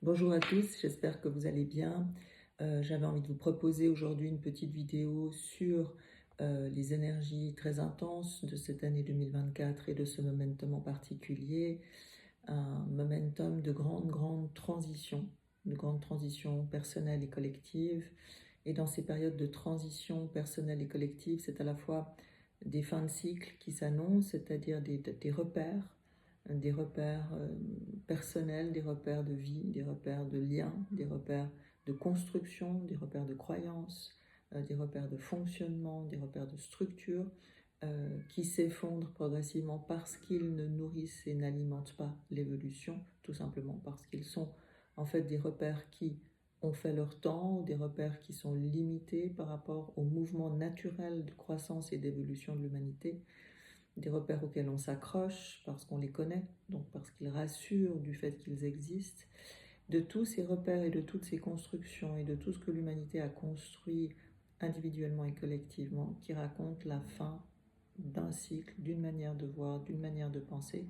Bonjour à tous, j'espère que vous allez bien. J'avais envie de vous proposer aujourd'hui une petite vidéo sur les énergies très intenses de cette année 2024 et de ce momentum en particulier, un momentum de grande transition personnelle et collective. Et dans ces périodes de transition personnelle et collective, c'est à la fois des fins de cycle qui s'annoncent, c'est-à-dire des repères personnels, des repères de vie, des repères de liens, des repères de construction, des repères de croyances, des repères de fonctionnement, des repères de structure qui s'effondrent progressivement parce qu'ils ne nourrissent et n'alimentent pas l'évolution, tout simplement parce qu'ils sont en fait des repères qui ont fait leur temps, ou des repères qui sont limités par rapport au mouvement naturel de croissance et d'évolution de l'humanité, des repères auxquels on s'accroche parce qu'on les connaît, donc parce qu'ils rassurent du fait qu'ils existent. De tous ces repères et de toutes ces constructions et de tout ce que l'humanité a construit individuellement et collectivement, qui raconte la fin d'un cycle, d'une manière de voir, d'une manière de penser,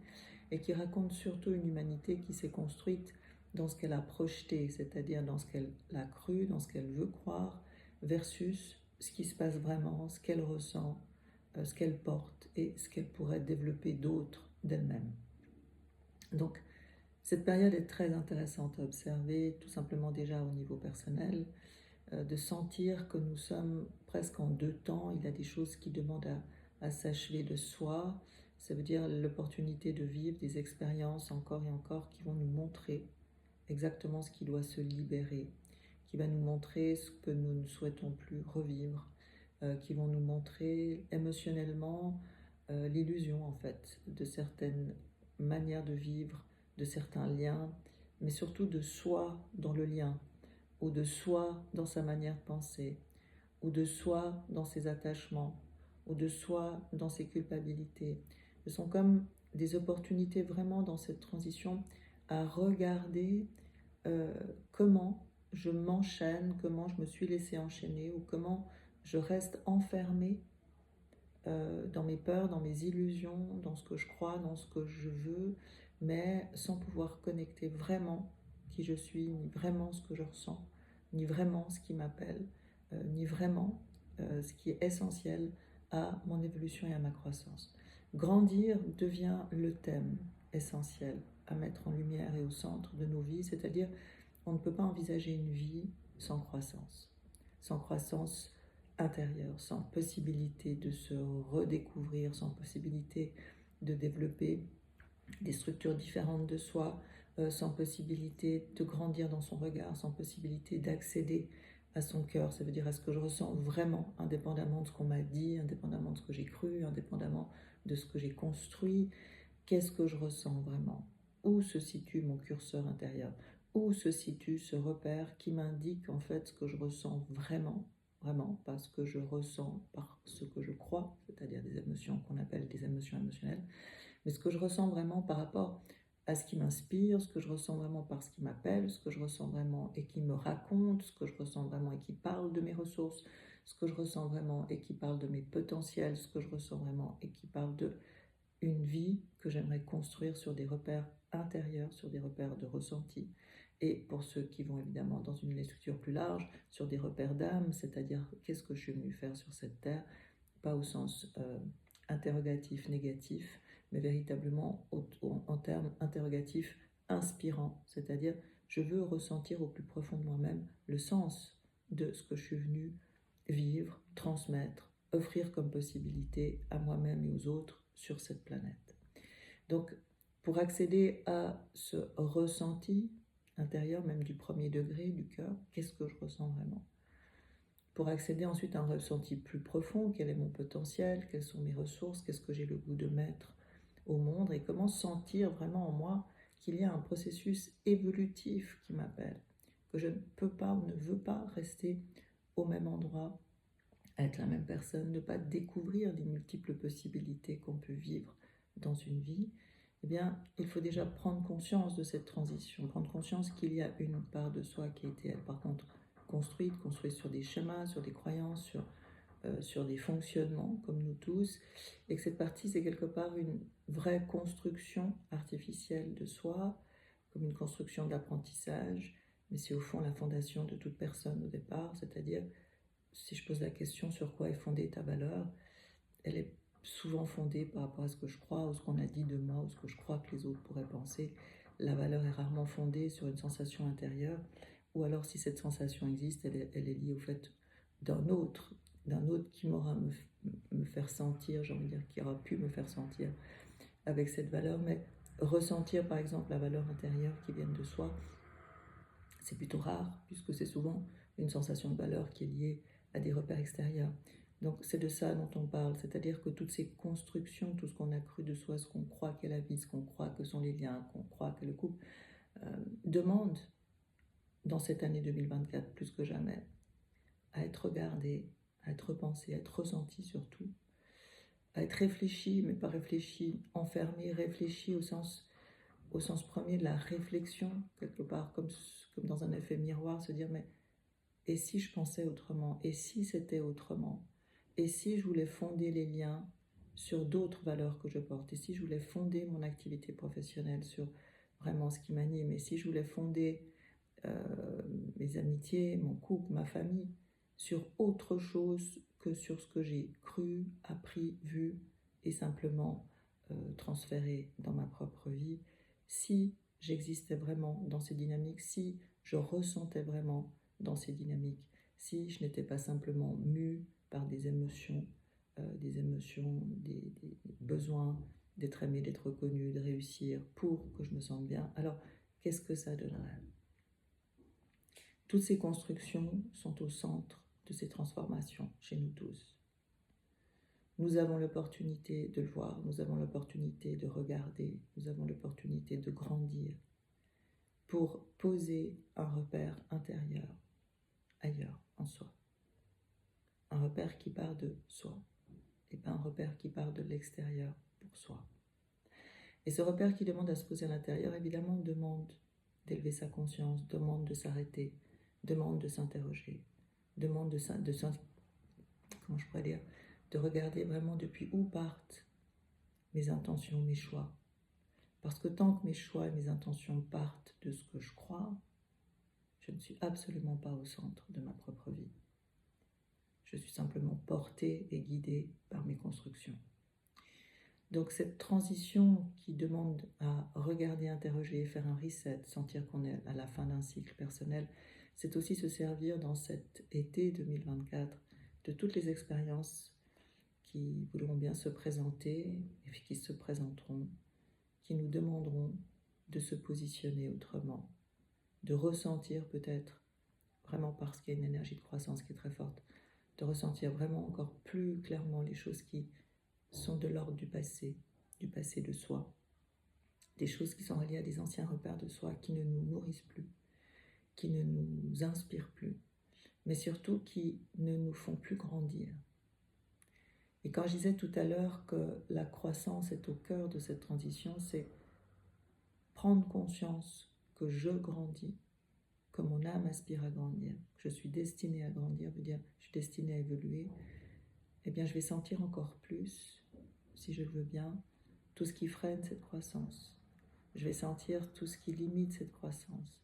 et qui raconte surtout une humanité qui s'est construite dans ce qu'elle a projeté, c'est-à-dire dans ce qu'elle a cru, dans ce qu'elle veut croire, versus ce qui se passe vraiment, ce qu'elle ressent, ce qu'elle porte et ce qu'elle pourrait développer d'autre d'elle-même. Donc, cette période est très intéressante à observer, tout simplement déjà au niveau personnel, de sentir que nous sommes presque en deux temps. Il y a des choses qui demandent à s'achever de soi. Ça veut dire l'opportunité de vivre des expériences encore et encore qui vont nous montrer exactement ce qui doit se libérer, qui va nous montrer ce que nous ne souhaitons plus revivre, qui vont nous montrer émotionnellement l'illusion en fait de certaines manières de vivre, de certains liens, mais surtout de soi dans le lien, ou de soi dans sa manière de penser, ou de soi dans ses attachements, ou de soi dans ses culpabilités. Ce sont comme des opportunités vraiment dans cette transition à regarder euh, comment je m'enchaîne, comment je me suis laissé enchaîner, ou comment je reste enfermée dans mes peurs, dans mes illusions, dans ce que je crois, dans ce que je veux, mais sans pouvoir connecter vraiment qui je suis, ni vraiment ce que je ressens, ni vraiment ce qui m'appelle, ni vraiment ce qui est essentiel à mon évolution et à ma croissance. Grandir devient le thème essentiel à mettre en lumière et au centre de nos vies, c'est-à-dire on ne peut pas envisager une vie sans croissance intérieure, sans possibilité de se redécouvrir, sans possibilité de développer des structures différentes de soi, sans possibilité de grandir dans son regard, sans possibilité d'accéder à son cœur. Ça veut dire à ce que je ressens vraiment, indépendamment de ce qu'on m'a dit, indépendamment de ce que j'ai cru, indépendamment de ce que j'ai construit. Qu'est-ce que je ressens vraiment? Où se situe mon curseur intérieur? Où se situe ce repère qui m'indique en fait ce que je ressens vraiment, vraiment, pas ce que je ressens par ce que je crois, c'est-à-dire des émotions qu'on appelle des émotions émotionnelles, mais ce que je ressens vraiment par rapport à ce qui m'inspire, ce que je ressens vraiment par ce qui m'appelle, ce que je ressens vraiment et qui me raconte, ce que je ressens vraiment et qui parle de mes ressources, ce que je ressens vraiment et qui parle de mes potentiels, ce que je ressens vraiment et qui parle de une vie que j'aimerais construire sur des repères intérieurs, sur des repères de ressenti. Et pour ceux qui vont évidemment dans une lecture plus large, sur des repères d'âme, c'est-à-dire qu'est-ce que je suis venu faire sur cette terre, pas au sens interrogatif, négatif, mais véritablement en termes interrogatifs inspirants, c'est-à-dire je veux ressentir au plus profond de moi-même le sens de ce que je suis venu vivre, transmettre, offrir comme possibilité à moi-même et aux autres sur cette planète. Donc, pour accéder à ce ressenti intérieur, même du premier degré du cœur, qu'est-ce que je ressens vraiment? Pour accéder ensuite à un ressenti plus profond, quel est mon potentiel, quelles sont mes ressources, qu'est-ce que j'ai le goût de mettre au monde et comment sentir vraiment en moi qu'il y a un processus évolutif qui m'appelle, que je ne peux pas ou ne veux pas rester au même endroit, être la même personne, ne pas découvrir les multiples possibilités qu'on peut vivre dans une vie. Eh bien, il faut déjà prendre conscience de cette transition, prendre conscience qu'il y a une part de soi qui a été, elle, par contre, construite sur des schémas, sur des croyances, sur des fonctionnements, comme nous tous, et que cette partie, c'est quelque part une vraie construction artificielle de soi, comme une construction d'apprentissage, mais c'est au fond la fondation de toute personne au départ, c'est-à-dire, si je pose la question sur quoi est fondée ta valeur, elle est souvent fondée par rapport à ce que je crois, ou ce qu'on a dit de moi, ou ce que je crois que les autres pourraient penser. La valeur est rarement fondée sur une sensation intérieure, ou alors si cette sensation existe, elle est liée au fait d'un autre qui m'aura me faire sentir, j'ai envie de dire, qui aura pu me faire sentir avec cette valeur, mais ressentir par exemple la valeur intérieure qui vient de soi, c'est plutôt rare, puisque c'est souvent une sensation de valeur qui est liée à des repères extérieurs. Donc c'est de ça dont on parle, c'est-à-dire que toutes ces constructions, tout ce qu'on a cru de soi, ce qu'on croit qu'est la vie, ce qu'on croit que sont les liens, qu'on croit que le couple, demande dans cette année 2024 plus que jamais à être regardé, à être repensé, à être ressenti surtout, à être réfléchi, mais pas réfléchi, enfermé, réfléchi au sens premier de la réflexion, quelque part, comme dans un effet miroir, se dire, mais et si je pensais autrement? Et si c'était autrement? Et si je voulais fonder les liens sur d'autres valeurs que je porte? Et si je voulais fonder mon activité professionnelle sur vraiment ce qui m'anime? Et si je voulais fonder mes amitiés, mon couple, ma famille, sur autre chose que sur ce que j'ai cru, appris, vu et simplement transféré dans ma propre vie? Si j'existais vraiment dans ces dynamiques, si je ressentais vraiment dans ces dynamiques, si je n'étais pas simplement mue par des émotions, des besoins d'être aimé, d'être reconnu, de réussir pour que je me sente bien, alors qu'est-ce que ça donnerait? Toutes ces constructions sont au centre de ces transformations chez nous tous. Nous avons l'opportunité de le voir, nous avons l'opportunité de regarder, nous avons l'opportunité de grandir pour poser un repère intérieur, ailleurs, en soi. Un repère qui part de soi et pas un repère qui part de l'extérieur pour soi. Et ce repère qui demande à se poser à l'intérieur, évidemment, demande d'élever sa conscience, demande de s'arrêter, demande de s'interroger, demande comment je pourrais dire, de regarder vraiment depuis où partent mes intentions, mes choix. Parce que tant que mes choix et mes intentions partent de ce que je crois, je ne suis absolument pas au centre de ma propre vie. Je suis simplement portée et guidée par mes constructions. Donc cette transition qui demande à regarder, interroger, faire un reset, sentir qu'on est à la fin d'un cycle personnel, c'est aussi se servir dans cet été 2024 de toutes les expériences qui voudront bien se présenter et qui se présenteront, qui nous demanderont de se positionner autrement, de ressentir peut-être, vraiment parce qu'il y a une énergie de croissance qui est très forte, de ressentir vraiment encore plus clairement les choses qui sont de l'ordre du passé de soi, des choses qui sont reliées à des anciens repères de soi qui ne nous nourrissent plus, qui ne nous inspirent plus, mais surtout qui ne nous font plus grandir. Et quand je disais tout à l'heure que la croissance est au cœur de cette transition, c'est prendre conscience que je grandis, que mon âme aspire à grandir, que je suis destinée à grandir, veut dire je suis destinée à évoluer, eh bien je vais sentir encore plus, si je le veux bien, tout ce qui freine cette croissance. Je vais sentir tout ce qui limite cette croissance.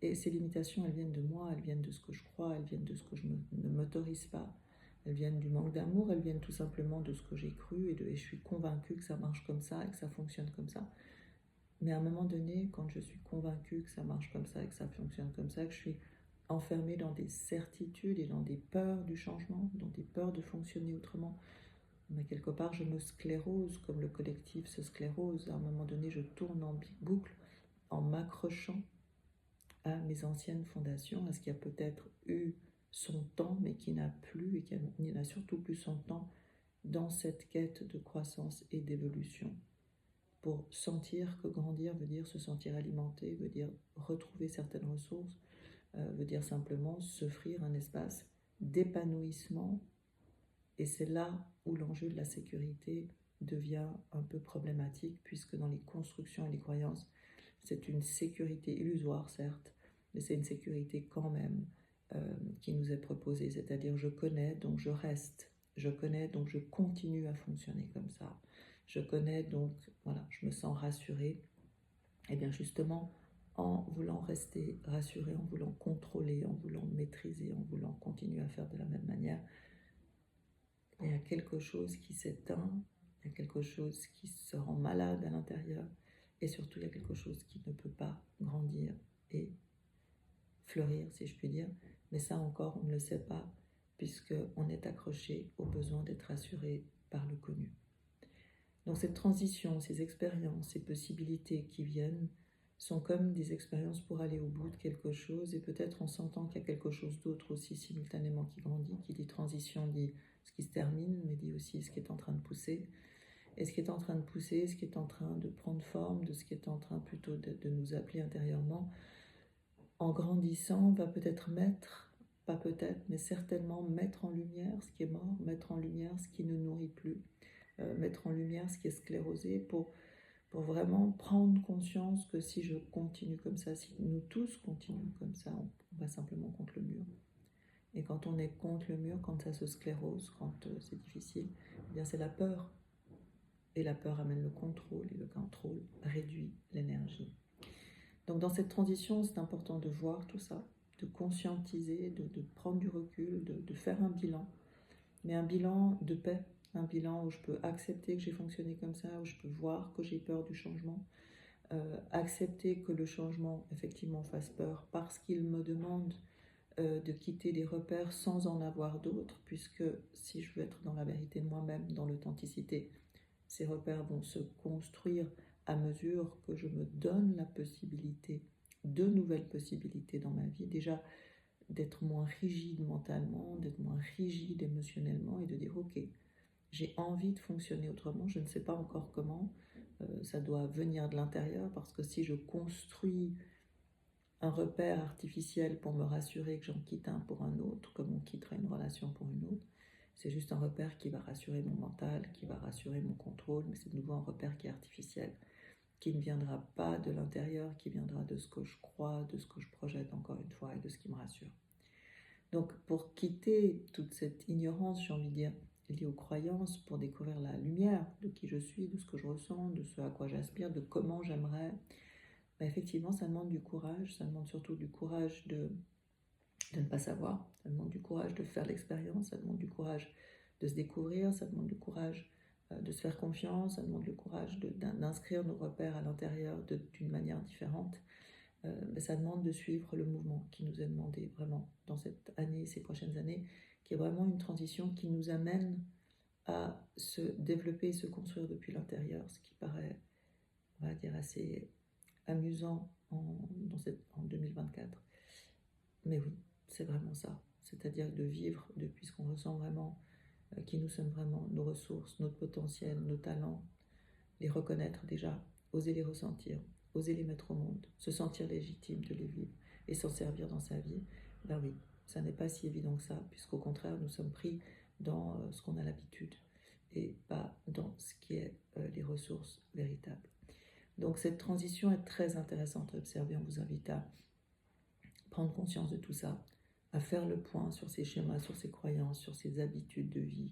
Et ces limitations, elles viennent de moi, elles viennent de ce que je crois, elles viennent de ce que je ne m'autorise pas. Elles viennent du manque d'amour, elles viennent tout simplement de ce que j'ai cru et je suis convaincue que ça marche comme ça et que ça fonctionne comme ça. Mais à un moment donné, quand je suis convaincue que ça marche comme ça et que ça fonctionne comme ça, que je suis enfermée dans des certitudes et dans des peurs du changement, dans des peurs de fonctionner autrement, mais quelque part je me sclérose comme le collectif se sclérose. À un moment donné, je tourne en boucle en m'accrochant à mes anciennes fondations, à ce qui a peut-être eu son temps, mais qui n'a plus et qui n'a surtout plus son temps dans cette quête de croissance et d'évolution. Pour sentir que grandir veut dire se sentir alimenté, veut dire retrouver certaines ressources, veut dire simplement s'offrir un espace d'épanouissement. Et c'est là où l'enjeu de la sécurité devient un peu problématique, puisque dans les constructions et les croyances, c'est une sécurité illusoire, certes, mais c'est une sécurité quand même qui nous est proposée. C'est-à-dire, je connais, donc je reste. Je connais, donc je continue à fonctionner comme ça. Je connais, donc voilà, je me sens rassurée. Et bien justement, en voulant rester rassuré, en voulant contrôler, en voulant maîtriser, en voulant continuer à faire de la même manière. Il y a quelque chose qui s'éteint, il y a quelque chose qui se rend malade à l'intérieur, et surtout il y a quelque chose qui ne peut pas grandir et fleurir, si je puis dire. Mais ça encore, on ne le sait pas, puisqu'on est accroché au besoin d'être rassuré par le connu. Donc cette transition, ces expériences, ces possibilités qui viennent sont comme des expériences pour aller au bout de quelque chose, et peut-être en sentant qu'il y a quelque chose d'autre aussi simultanément qui grandit. Qui dit transition dit ce qui se termine, mais dit aussi ce qui est en train de pousser. Et ce qui est en train de pousser, ce qui est en train de prendre forme, de ce qui est en train plutôt de nous appeler intérieurement, en grandissant, va peut-être mettre, pas peut-être, mais certainement mettre en lumière ce qui est mort, mettre en lumière ce qui ne nourrit plus, mettre en lumière ce qui est sclérosé, pour vraiment prendre conscience que si je continue comme ça, si nous tous continuons comme ça, on va simplement contre le mur. Et quand on est contre le mur, quand ça se sclérose, quand c'est difficile, eh bien c'est la peur. Et la peur amène le contrôle, et le contrôle réduit l'énergie. Donc dans cette transition, c'est important de voir tout ça, de conscientiser, de prendre du recul, de faire un bilan, mais un bilan de paix, un bilan où je peux accepter que j'ai fonctionné comme ça, où je peux voir que j'ai peur du changement, accepter que le changement effectivement fasse peur parce qu'il me demande de quitter des repères sans en avoir d'autres, puisque si je veux être dans la vérité de moi-même, dans l'authenticité, ces repères vont se construire à mesure que je me donne la possibilité, de nouvelles possibilités dans ma vie, déjà d'être moins rigide mentalement, d'être moins rigide émotionnellement, et de dire ok, j'ai envie de fonctionner autrement, je ne sais pas encore comment, ça doit venir de l'intérieur, parce que si je construis un repère artificiel pour me rassurer que j'en quitte un pour un autre, comme on quitterait une relation pour une autre, c'est juste un repère qui va rassurer mon mental, qui va rassurer mon contrôle, mais c'est de nouveau un repère qui est artificiel, qui ne viendra pas de l'intérieur, qui viendra de ce que je crois, de ce que je projette encore une fois, et de ce qui me rassure. Donc pour quitter toute cette ignorance, j'ai envie de dire, liée aux croyances, pour découvrir la lumière de qui je suis, de ce que je ressens, de ce à quoi j'aspire, de comment j'aimerais, ben effectivement ça demande du courage, ça demande surtout du courage de ne pas savoir, ça demande du courage de faire l'expérience, ça demande du courage de se découvrir, ça demande du courage de se faire confiance, ça demande le courage d'inscrire nos repères à l'intérieur d'une manière différente. Mais ça demande de suivre le mouvement qui nous est demandé vraiment dans cette année, ces prochaines années, qui est vraiment une transition qui nous amène à se développer et se construire depuis l'intérieur, ce qui paraît, on va dire, assez amusant en 2024. Mais oui, c'est vraiment ça, c'est-à-dire de vivre depuis ce qu'on ressent vraiment, qui nous sommes vraiment, nos ressources, notre potentiel, nos talents, les reconnaître déjà, oser les ressentir, oser les mettre au monde, se sentir légitime de les vivre et s'en servir dans sa vie. Ben oui, ça n'est pas si évident que ça, puisqu'au contraire, nous sommes pris dans ce qu'on a l'habitude et pas dans ce qui est les ressources véritables. Donc cette transition est très intéressante à observer. On vous invite à prendre conscience de tout ça, à faire le point sur ces schémas, sur ces croyances, sur ces habitudes de vie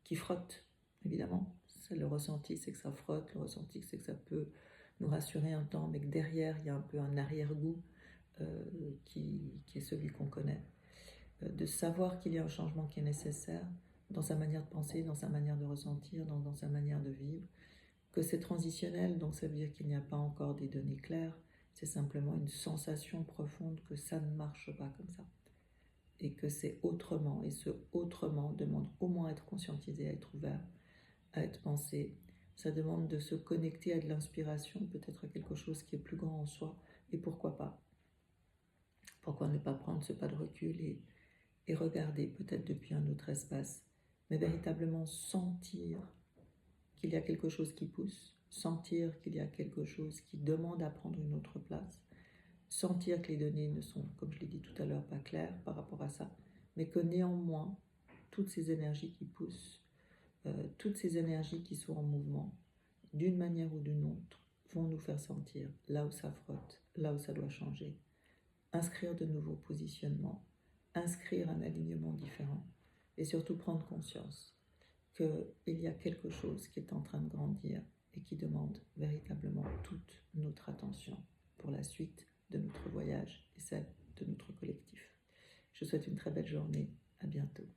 qui frottent, évidemment. Le ressenti, c'est que ça frotte, le ressenti, c'est que ça peut nous rassurer un temps, mais que derrière, il y a un peu un arrière-goût qui est celui qu'on connaît. De savoir qu'il y a un changement qui est nécessaire dans sa manière de penser, dans sa manière de ressentir, dans sa manière de vivre, que c'est transitionnel, donc ça veut dire qu'il n'y a pas encore des données claires, c'est simplement une sensation profonde que ça ne marche pas comme ça, et que c'est autrement, et ce autrement demande au moins à être conscientisé, à être ouvert, à être pensé. Ça demande de se connecter à de l'inspiration, peut-être à quelque chose qui est plus grand en soi, et pourquoi pas. Pourquoi ne pas prendre ce pas de recul et regarder peut-être depuis un autre espace, mais véritablement sentir qu'il y a quelque chose qui pousse, sentir qu'il y a quelque chose qui demande à prendre une autre place, sentir que les données ne sont, comme je l'ai dit tout à l'heure, pas claires par rapport à ça, mais que néanmoins, toutes ces énergies qui poussent, toutes ces énergies qui sont en mouvement, d'une manière ou d'une autre, vont nous faire sentir là où ça frotte, là où ça doit changer, inscrire de nouveaux positionnements, inscrire un alignement différent, et surtout prendre conscience qu'il y a quelque chose qui est en train de grandir et qui demande véritablement toute notre attention. pour la suite de notre voyage et celle de notre collectif. Je vous souhaite une très belle journée. À bientôt.